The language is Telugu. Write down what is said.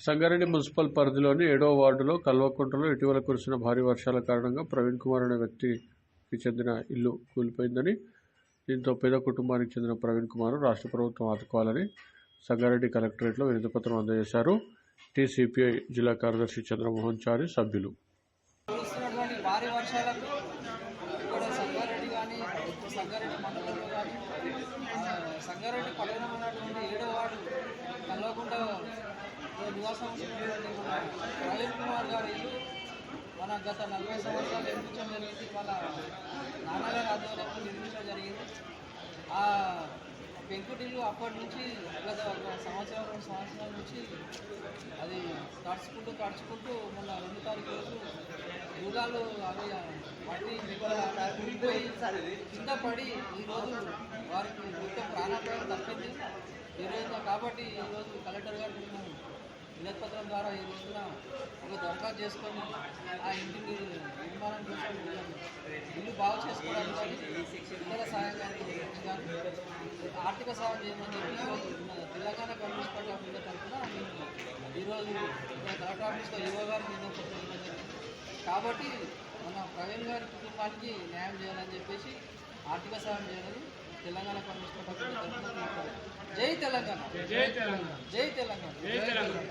సంగారెడ్డి మున్సిపల్ పరిధిలోని 7వ వార్డులో కల్వకుంటలో ఇటీవల కురిసిన భారీ వర్షాల కారణంగా ప్రవీణ్ కుమార్ అనే వ్యక్తికి చెందిన ఇల్లు కూలిపోయిందని, దీంతో పేద కుటుంబానికి చెందిన ప్రవీణ్ కుమార్ రాష్ట్ర ప్రభుత్వం ఆదుకోవాలని సంగారెడ్డి కలెక్టరేట్లో వినతిపత్రం అందజేశారు. టీసీపీఐ జిల్లా కార్యదర్శి చంద్రమోహన్ చారి సభ్యులు. భారీ వర్షాలకు ఇక్కడ సంగారెడ్డి కానీ సంగారెడ్డి మండలంలో కానీ సంగారెడ్డి పట్టణం ఉన్నటువంటి 7వ వార్డు కల్వకుంట నివాసం ఉన్నటువంటి ప్రవీణ్ కుమార్ గారి ఇల్లు మన గత 40 సంవత్సరాలు నిర్మించడం జరిగింది. వాళ్ళ నాన్నగారి ఆధ్వర్యంలో నిర్మించడం జరిగింది. ఆ పెంకుటిల్లు అప్పటి నుంచి గత 2 సంవత్సరాల నుంచి అది తడుచుకుంటూ మొన్న 2 తారీఖు రోజు యుగాలు అవి మట్టి కూలిపోయి కింద పడి ఈరోజు వారికి మొత్తం ప్రాణాపాయం తప్పింది. ఈరోజు కాబట్టి ఈరోజు కలెక్టర్ గారికి మేము వినతిపత్రం ద్వారా ఈ రోజున ఒక దరఖాస్తు చేసుకొని ఆ ఇంటిని నిర్మాణం కోసం ఇల్లు బాగు చేసుకోవడానికి ఇతర సాయం కానీ ఆర్థిక సాయం చేయమని చెప్పి ఈరోజు Telangana communist party of India తరఫున ఈరోజు కలెక్టర్ ఆఫీస్లో యువ గారికి వినతిపత్రం ఇవ్వడం జరిగింది. కాబట్టి మన ప్రవీణ్ గారి కుటుంబానికి న్యాయం చేయాలని చెప్పేసి ఆర్థిక సాయం చేయాలని Telangana communist party of India తరఫున జై తెలంగాణ, జై తెలంగాణ, జై తెలంగాణ.